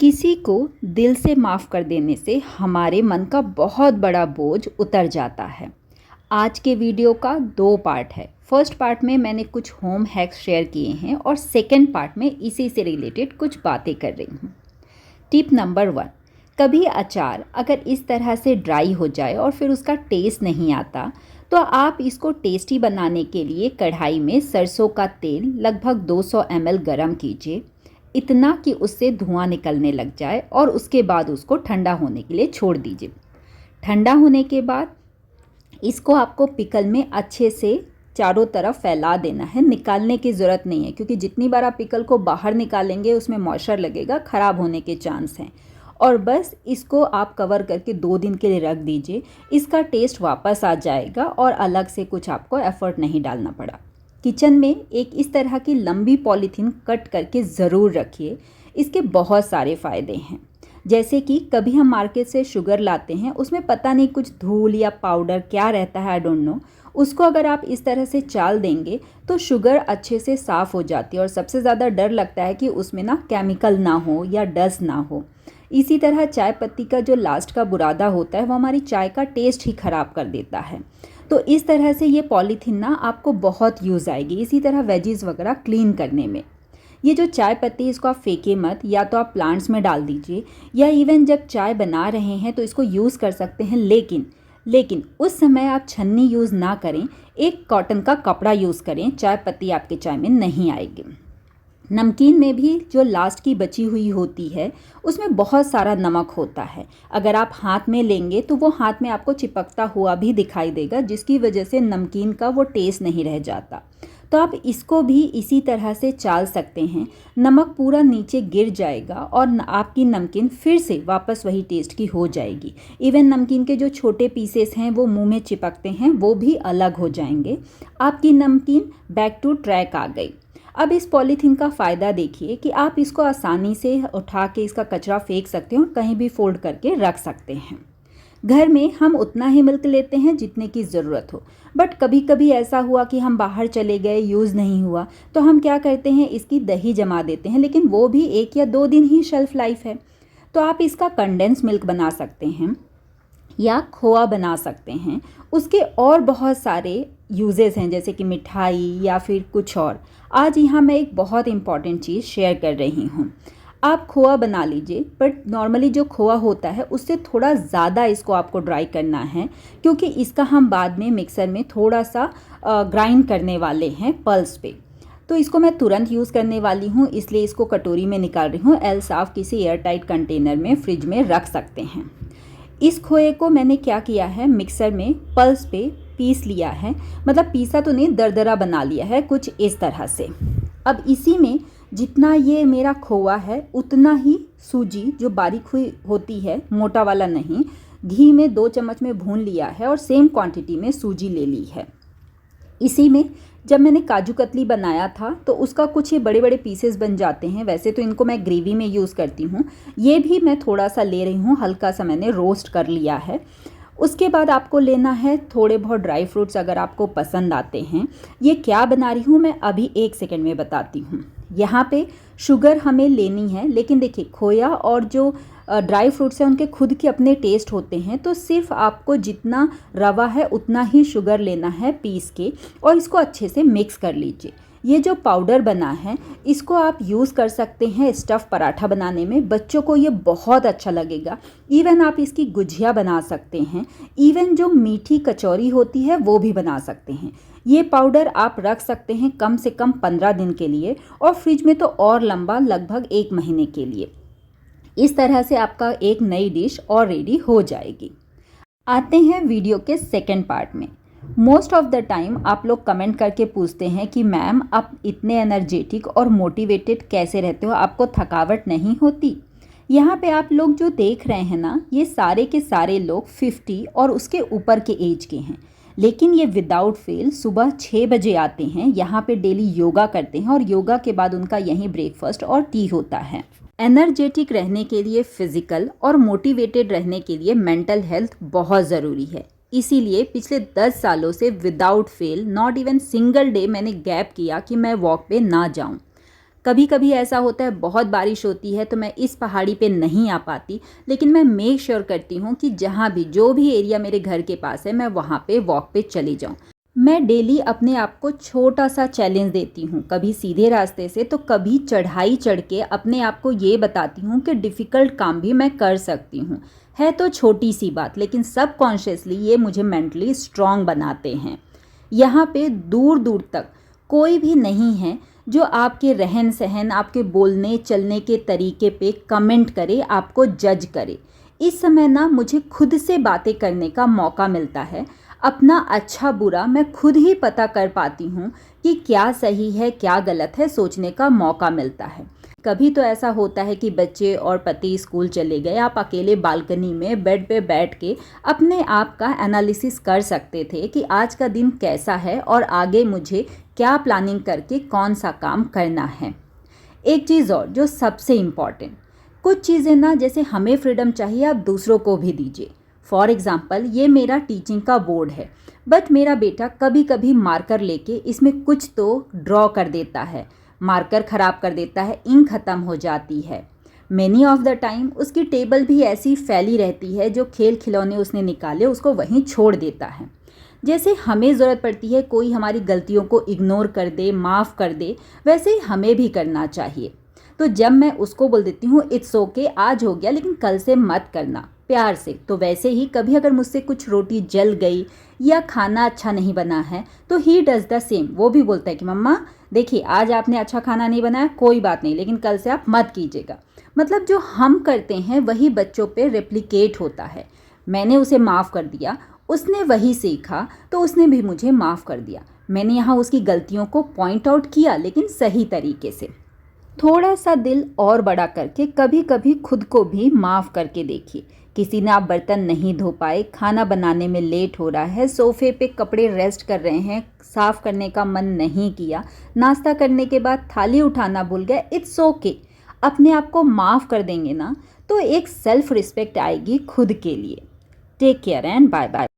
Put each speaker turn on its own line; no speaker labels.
किसी को दिल से माफ़ कर देने से हमारे मन का बहुत बड़ा बोझ उतर जाता है। आज के वीडियो का 2 पार्ट है। फर्स्ट पार्ट में मैंने कुछ होम हैक्स शेयर किए हैं और सेकंड पार्ट में इसी से रिलेटेड कुछ बातें कर रही हूँ। टिप नंबर 1, कभी अचार अगर इस तरह से ड्राई हो जाए और फिर उसका टेस्ट नहीं आता, तो आप इसको टेस्टी बनाने के लिए कढ़ाई में सरसों का तेल लगभग 200 ml गरम कीजिए, इतना कि उससे धुआं निकलने लग जाए और उसके बाद उसको ठंडा होने के लिए छोड़ दीजिए। ठंडा होने के बाद इसको आपको पिकल में अच्छे से चारों तरफ फैला देना है। निकालने की ज़रूरत नहीं है, क्योंकि जितनी बार आप पिकल को बाहर निकालेंगे उसमें मॉइस्चर लगेगा, ख़राब होने के चांस हैं। और बस इसको आप कवर करके 2 दिन के लिए रख दीजिए। इसका टेस्ट वापस आ जाएगा और अलग से कुछ आपको एफ़र्ट नहीं डालना पड़ा। किचन में एक इस तरह की लंबी पॉलीथीन कट करके ज़रूर रखिए। इसके बहुत सारे फ़ायदे हैं। जैसे कि कभी हम मार्केट से शुगर लाते हैं, उसमें पता नहीं कुछ धूल या पाउडर क्या रहता है, आई डोंट नो। उसको अगर आप इस तरह से चाल देंगे तो शुगर अच्छे से साफ़ हो जाती है। और सबसे ज़्यादा डर लगता है कि उसमें ना केमिकल ना हो या डस्ट ना हो। इसी तरह चाय पत्ती का जो लास्ट का बुरादा होता है वो हमारी चाय का टेस्ट ही ख़राब कर देता है। तो इस तरह से ये पॉलीथीन ना आपको बहुत यूज़ आएगी। इसी तरह वेजीज़ वगैरह क्लीन करने में। ये जो चाय पत्ती, इसको आप फेंके मत, या तो आप प्लांट्स में डाल दीजिए, या इवन जब चाय बना रहे हैं तो इसको यूज़ कर सकते हैं। लेकिन उस समय आप छन्नी यूज़ ना करें, एक कॉटन का कपड़ा यूज़ करें। चाय पत्ती आपके चाय में नहीं आएगी। नमकीन में भी जो लास्ट की बची हुई होती है उसमें बहुत सारा नमक होता है। अगर आप हाथ में लेंगे तो वो हाथ में आपको चिपकता हुआ भी दिखाई देगा, जिसकी वजह से नमकीन का वो टेस्ट नहीं रह जाता। तो आप इसको भी इसी तरह से चाल सकते हैं। नमक पूरा नीचे गिर जाएगा और आपकी नमकीन फिर से वापस वही टेस्ट की हो जाएगी। इवन नमकीन के जो छोटे पीसेस हैं वो मुंह में चिपकते हैं, वो भी अलग हो जाएंगे। आपकी नमकीन बैक टू ट्रैक आ गई। अब इस पॉलीथीन का फ़ायदा देखिए कि आप इसको आसानी से उठा के इसका कचरा फेंक सकते हैं और कहीं भी फोल्ड करके रख सकते हैं। घर में हम उतना ही मिल्क लेते हैं जितने की ज़रूरत हो, बट कभी कभी ऐसा हुआ कि हम बाहर चले गए, यूज़ नहीं हुआ, तो हम क्या करते हैं, इसकी दही जमा देते हैं। लेकिन वो भी 1 या 2 दिन ही शेल्फ़ लाइफ है। तो आप इसका कंडेंस मिल्क बना सकते हैं या खोआ बना सकते हैं। उसके और बहुत सारे यूजेस हैं, जैसे कि मिठाई या फिर कुछ और। आज यहाँ मैं एक बहुत इम्पॉर्टेंट चीज़ शेयर कर रही हूँ। आप खोआ बना लीजिए, बट नॉर्मली जो खोआ होता है उससे थोड़ा ज़्यादा इसको आपको ड्राई करना है, क्योंकि इसका हम बाद में मिक्सर में थोड़ा सा ग्राइंड करने वाले हैं पल्स पे। तो इसको मैं तुरंत यूज़ करने वाली हूँ, इसलिए इसको कटोरी में निकाल रही हूँ। एल्स आप किसी एयर टाइट कंटेनर में फ्रिज में रख सकते हैं। इस खोए को मैंने क्या किया है, मिक्सर में पल्स पे पीस लिया है। मतलब पीसा तो नहीं, दरदरा बना लिया है कुछ इस तरह से। अब इसी में जितना ये मेरा खोआ है उतना ही सूजी जो बारीक हुई होती है, मोटा वाला नहीं, घी में 2 चम्मच में भून लिया है और सेम क्वांटिटी में सूजी ले ली है। इसी में जब मैंने काजू कतली बनाया था तो उसका कुछ ये बड़े बड़े पीसेस बन जाते हैं। वैसे तो इनको मैं ग्रेवी में यूज़ करती हूँ, ये भी मैं थोड़ा सा ले रही हूँ, हल्का सा मैंने रोस्ट कर लिया है। उसके बाद आपको लेना है थोड़े बहुत ड्राई फ्रूट्स, अगर आपको पसंद आते हैं। ये क्या बना रही हूँ मैं अभी 1 सेकंड में बताती हूँ। यहाँ पे शुगर हमें लेनी है, लेकिन देखिए खोया और जो ड्राई फ्रूट्स हैं उनके खुद के अपने टेस्ट होते हैं। तो सिर्फ आपको जितना रवा है उतना ही शुगर लेना है पीस के, और इसको अच्छे से मिक्स कर लीजिए। ये जो पाउडर बना है इसको आप यूज़ कर सकते हैं स्टफ़ पराठा बनाने में। बच्चों को ये बहुत अच्छा लगेगा। इवन आप इसकी गुजिया बना सकते हैं। इवन जो मीठी कचौरी होती है वो भी बना सकते हैं। ये पाउडर आप रख सकते हैं कम से कम 15 दिन के लिए, और फ्रिज में तो और लंबा, लगभग 1 महीने के लिए। इस तरह से आपका एक नई डिश और रेडी हो जाएगी। आते हैं वीडियो के सेकंड पार्ट में। मोस्ट ऑफ द टाइम आप लोग कमेंट करके पूछते हैं कि मैम आप इतने एनर्जेटिक और मोटिवेटेड कैसे रहते हो, आपको थकावट नहीं होती। यहाँ पे आप लोग जो देख रहे हैं ना, ये सारे के सारे लोग 50 और उसके ऊपर के एज के हैं। लेकिन ये विदाउट फेल सुबह 6 बजे आते हैं, यहाँ पे डेली योगा करते हैं, और योगा के बाद उनका यहीं ब्रेकफास्ट और टी होता है। एनर्जेटिक रहने के लिए फिजिकल और मोटिवेटेड रहने के लिए मेंटल हेल्थ बहुत ज़रूरी है। इसीलिए पिछले 10 सालों से without fail, not even single day मैंने गैप किया कि मैं वॉक पे ना जाऊं। कभी कभी ऐसा होता है बहुत बारिश होती है तो मैं इस पहाड़ी पे नहीं आ पाती, लेकिन मैं मेक श्योर करती हूँ कि जहाँ भी जो भी एरिया मेरे घर के पास है मैं वहाँ पे वॉक पे चली जाऊँ। मैं डेली अपने आप को छोटा सा चैलेंज देती हूँ, कभी सीधे रास्ते से तो कभी चढ़ाई चढ़ के अपने आप को ये बताती हूँ कि डिफ़िकल्ट काम भी मैं कर सकती हूँ। है तो छोटी सी बात, लेकिन सबकॉन्शियसली ये मुझे मेंटली स्ट्रांग बनाते हैं। यहाँ पे दूर दूर तक कोई भी नहीं है जो आपके रहन सहन, आपके बोलने चलने के तरीके पे कमेंट करे, आपको जज करे। इस समय ना मुझे खुद से बातें करने का मौका मिलता है। अपना अच्छा बुरा मैं खुद ही पता कर पाती हूँ कि क्या सही है क्या गलत है, सोचने का मौका मिलता है। कभी तो ऐसा होता है कि बच्चे और पति स्कूल चले गए, आप अकेले बालकनी में बेड पे बैठ के अपने आप का एनालिसिस कर सकते थे कि आज का दिन कैसा है और आगे मुझे क्या प्लानिंग करके कौन सा काम करना है। एक चीज़ और जो सबसे इम्पॉर्टेंट, कुछ चीज़ें ना जैसे हमें फ्रीडम चाहिए आप दूसरों को भी दीजिए। फॉर एग्ज़ाम्पल ये मेरा टीचिंग का बोर्ड है, बट मेरा बेटा कभी कभी मार्कर लेके इसमें कुछ तो ड्रॉ कर देता है, मार्कर ख़राब कर देता है, इंक ख़त्म हो जाती है। मैनी ऑफ द टाइम उसकी टेबल भी ऐसी फैली रहती है, जो खेल खिलौने उसने निकाले उसको वहीं छोड़ देता है। जैसे हमें ज़रूरत पड़ती है कोई हमारी गलतियों को इग्नोर कर दे, माफ़ कर दे, वैसे ही हमें भी करना चाहिए। तो जब मैं उसको बोल देती हूँ इट्स ओके, आज हो गया लेकिन कल से मत करना, प्यार से, तो वैसे ही कभी अगर मुझसे कुछ रोटी जल गई या खाना अच्छा नहीं बना है तो ही डज़ द सेम। वो भी बोलता है कि मम्मा देखिए आज आपने अच्छा खाना नहीं बनाया, कोई बात नहीं, लेकिन कल से आप मत कीजिएगा। मतलब जो हम करते हैं वही बच्चों पे रेप्लिकेट होता है। मैंने उसे माफ़ कर दिया, उसने वही सीखा तो उसने भी मुझे माफ़ कर दिया। मैंने यहाँ उसकी गलतियों को पॉइंट आउट किया, लेकिन सही तरीके से। थोड़ा सा दिल और बड़ा करके कभी कभी खुद को भी माफ़ करके देखिए। किसी ने आप बर्तन नहीं धो पाए, खाना बनाने में लेट हो रहा है, सोफे पे कपड़े रेस्ट कर रहे हैं, साफ़ करने का मन नहीं किया, नाश्ता करने के बाद थाली उठाना भूल गए, इट्स ओके। अपने आप को माफ़ कर देंगे ना तो एक सेल्फ रिस्पेक्ट आएगी खुद के लिए। Take care and bye bye.